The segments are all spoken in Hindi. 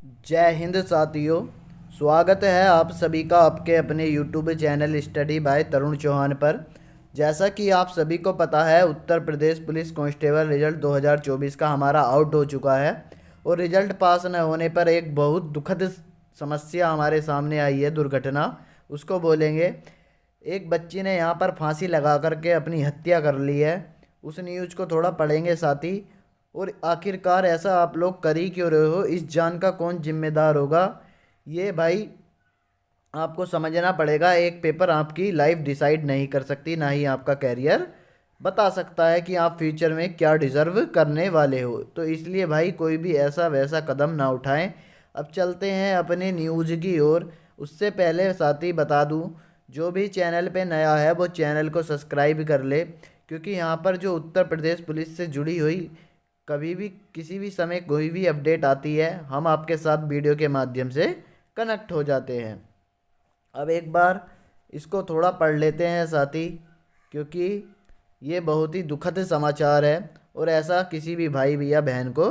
जय हिंद साथियों। स्वागत है आप सभी का आपके अपने यूट्यूब चैनल स्टडी बाय तरुण चौहान पर। जैसा कि आप सभी को पता है, Uttar Pradesh police constable result 2024 का हमारा आउट हो चुका है और रिजल्ट पास न होने पर एक बहुत दुखद समस्या हमारे सामने आई है, दुर्घटना उसको बोलेंगे। एक बच्ची ने यहाँ पर फांसी लगा करके अपनी हत्या कर ली है। उस न्यूज़ को थोड़ा पढ़ेंगे साथी। और आखिरकार ऐसा आप लोग कर ही क्यों रहे हो, इस जान का कौन जिम्मेदार होगा, ये भाई आपको समझना पड़ेगा। एक पेपर आपकी लाइफ डिसाइड नहीं कर सकती, ना ही आपका कैरियर बता सकता है कि आप फ्यूचर में क्या डिज़र्व करने वाले हो। तो इसलिए भाई कोई भी ऐसा वैसा कदम ना उठाएं। अब चलते हैं अपने न्यूज़ की ओर। उससे पहले साथी बता दूं, जो भी चैनल पे नया है वो चैनल को सब्सक्राइब कर ले, क्योंकि यहाँ पर जो उत्तर प्रदेश पुलिस से जुड़ी हुई कभी भी किसी भी समय कोई भी अपडेट आती है, हम आपके साथ वीडियो के माध्यम से कनेक्ट हो जाते हैं। अब एक बार इसको थोड़ा पढ़ लेते हैं साथी, क्योंकि ये बहुत ही दुखद समाचार है और ऐसा किसी भी भाई या बहन को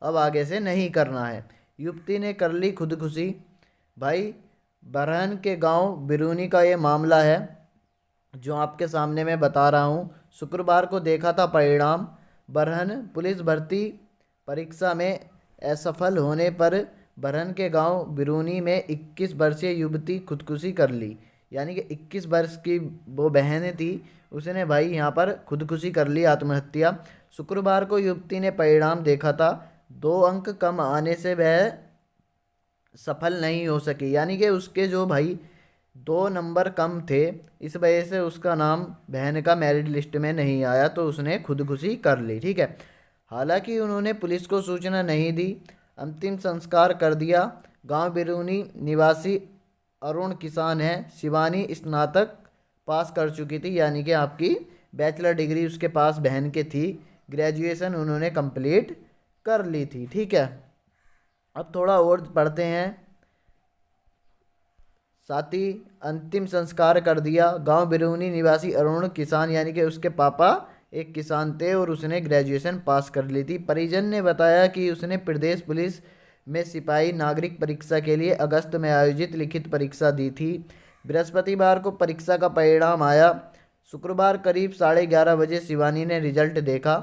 अब आगे से नहीं करना है। युवती ने कर ली खुदकुशी। भाई बरहन के गांव बिरूनी का ये मामला है जो आपके सामने मैं बता रहा हूँ। शुक्रवार को देखा था परिणाम। बरहन पुलिस भर्ती परीक्षा में असफल होने पर बरहन के गांव बिरूनी में 21 वर्षीय युवती खुदकुशी कर ली। यानी कि 21 वर्ष की वो बहन थी, उसने भाई यहाँ पर खुदकुशी कर ली, आत्महत्या। शुक्रवार को युवती ने परिणाम देखा था। 2 अंक कम आने से वह सफल नहीं हो सकी, यानी कि उसके जो भाई 2 नंबर कम थे, इस वजह से उसका नाम बहन का मेरिट लिस्ट में नहीं आया, तो उसने खुदकुशी कर ली। ठीक है। हालांकि उन्होंने पुलिस को सूचना नहीं दी। अंतिम संस्कार कर दिया। गांव बिरूनी निवासी अरुण किसान है। शिवानी स्नातक पास कर चुकी थी, यानी कि आपकी बैचलर डिग्री उसके पास बहन के थी। ग्रेजुएशन उन्होंने कंप्लीट कर ली थी। ठीक है। अब थोड़ा और पढ़ते हैं साथी। अंतिम संस्कार कर दिया। गांव बिरूनी निवासी अरुण किसान, यानी कि उसके पापा एक किसान थे और उसने ग्रेजुएशन पास कर ली थी। परिजन ने बताया कि उसने प्रदेश पुलिस में सिपाही नागरिक परीक्षा के लिए अगस्त में आयोजित लिखित परीक्षा दी थी। बृहस्पतिवार को परीक्षा का परिणाम आया। शुक्रवार करीब 11:30 बजे शिवानी ने रिजल्ट देखा।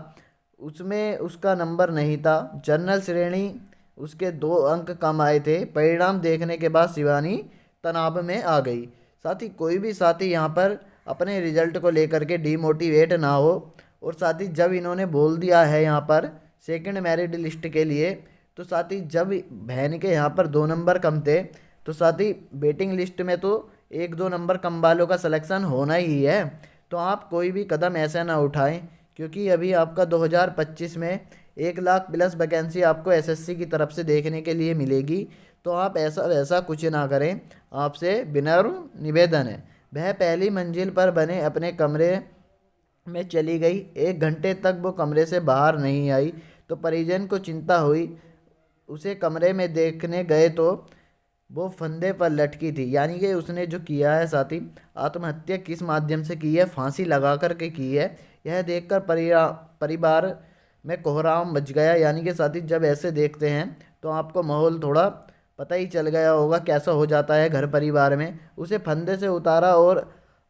उसमें उसका नंबर नहीं था। जनरल श्रेणी उसके 2 अंक कम आए थे। परिणाम देखने के बाद शिवानी तनाव में आ गई। साथ ही कोई भी साथी यहाँ पर अपने रिजल्ट को लेकर के डीमोटिवेट ना हो। और साथ ही जब इन्होंने बोल दिया है यहाँ पर सेकंड मेरिट लिस्ट के लिए, तो साथ ही जब बहन के यहाँ पर 2 नंबर कम थे, तो साथ ही वेटिंग लिस्ट में तो 1-2 नंबर कम वालों का सिलेक्शन होना ही है। तो आप कोई भी कदम ऐसा ना उठाएं, क्योंकि अभी आपका 2025 में 1 लाख प्लस वैकेंसी आपको एसएससी की तरफ से देखने के लिए मिलेगी। तो आप ऐसा वैसा कुछ ना करें, आपसे विनम्र निवेदन है। वह पहली मंजिल पर बने अपने कमरे में चली गई। 1 घंटे तक वो कमरे से बाहर नहीं आई, तो परिजन को चिंता हुई। उसे कमरे में देखने गए तो वो फंदे पर लटकी थी। यानी कि उसने जो किया है साथी, आत्महत्या किस माध्यम से की है, फांसी लगा कर के की है। यह देखकर परिवार में कोहराम मच गया। यानी कि साथी जब ऐसे देखते हैं तो आपको माहौल थोड़ा पता ही चल गया होगा कैसा हो जाता है घर परिवार में। उसे फंदे से उतारा और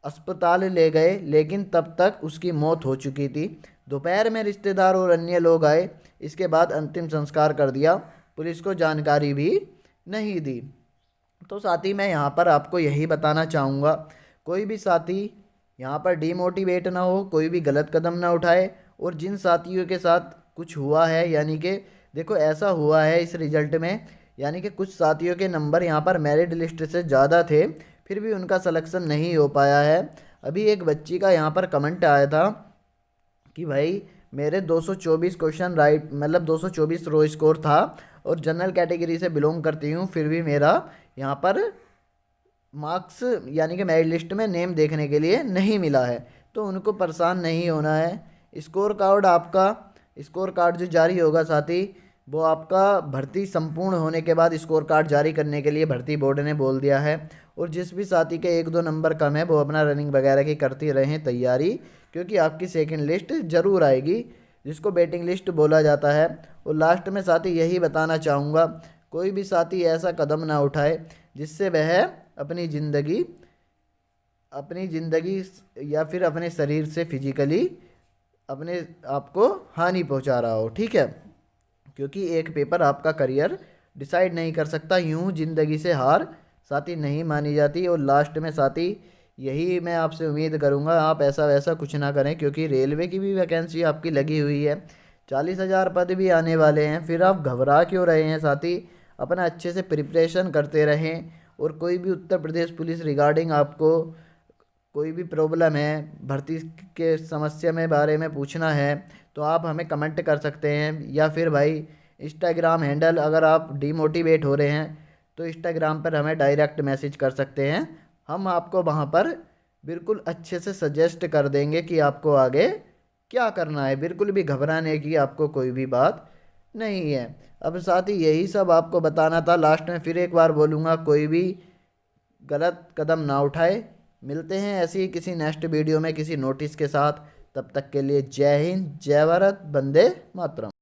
अस्पताल ले गए, लेकिन तब तक उसकी मौत हो चुकी थी। दोपहर में रिश्तेदार और अन्य लोग आए। इसके बाद अंतिम संस्कार कर दिया। पुलिस को जानकारी भी नहीं दी। तो साथी मैं यहाँ पर आपको यही बताना चाहूँगा, कोई भी साथी यहाँ पर डीमोटिवेट ना हो, कोई भी गलत कदम ना उठाए। और जिन साथियों के साथ कुछ हुआ है, यानी कि देखो ऐसा हुआ है इस रिजल्ट में, यानी कि कुछ साथियों के नंबर यहाँ पर मेरिट लिस्ट से ज़्यादा थे, फिर भी उनका सिलेक्शन नहीं हो पाया है। अभी एक बच्ची का यहाँ पर कमेंट आया था कि भाई मेरे 224 क्वेश्चन राइट, मतलब 224 रो स्कोर था और जनरल कैटेगरी से बिलोंग करती हूँ, फिर भी मेरा यहाँ पर मार्क्स यानी कि मेरिट लिस्ट में नेम देखने के लिए नहीं मिला है। तो उनको परेशान नहीं होना है। स्कोर कार्ड आपका, स्कोर कार्ड जो जारी होगा साथी, वो आपका भर्ती संपूर्ण होने के बाद स्कोर कार्ड जारी करने के लिए भर्ती बोर्ड ने बोल दिया है। और जिस भी साथी के 1-2 नंबर कम है वो अपना रनिंग वगैरह की करती रहें तैयारी, क्योंकि आपकी सेकंड लिस्ट ज़रूर आएगी, जिसको वेटिंग लिस्ट बोला जाता है। और लास्ट में साथी यही बताना चाहूँगा, कोई भी साथी ऐसा कदम ना उठाए जिससे वह अपनी ज़िंदगी या फिर अपने शरीर से फिजिकली अपने आप को हानि पहुंचा रहा हो, ठीक है। क्योंकि एक पेपर आपका करियर डिसाइड नहीं कर सकता। यूं ज़िंदगी से हार साथी नहीं मानी जाती। और लास्ट में साथी यही मैं आपसे उम्मीद करूंगा, आप ऐसा वैसा कुछ ना करें, क्योंकि रेलवे की भी वैकेंसी आपकी लगी हुई है, 40,000 पद भी आने वाले हैं। फिर आप घबरा क्यों रहे हैं साथी? अपना अच्छे से प्रिपरेशन करते रहें। और कोई भी उत्तर प्रदेश पुलिस रिगार्डिंग आपको कोई भी प्रॉब्लम है, भर्ती के समस्या में बारे में पूछना है, तो आप हमें कमेंट कर सकते हैं। या फिर भाई इंस्टाग्राम हैंडल, अगर आप डीमोटिवेट हो रहे हैं तो इंस्टाग्राम पर हमें डायरेक्ट मैसेज कर सकते हैं। हम आपको वहाँ पर बिल्कुल अच्छे से सजेस्ट कर देंगे कि आपको आगे क्या करना है। बिल्कुल भी घबराने की आपको कोई भी बात नहीं है। अब साथ ही यही सब आपको बताना था। लास्ट में फिर एक बार बोलूँगा, कोई भी गलत कदम ना उठाए। मिलते हैं ऐसी ही किसी नेक्स्ट वीडियो में किसी नोटिस के साथ। तब तक के लिए जय हिंद, जय भारत, वंदे मातरम।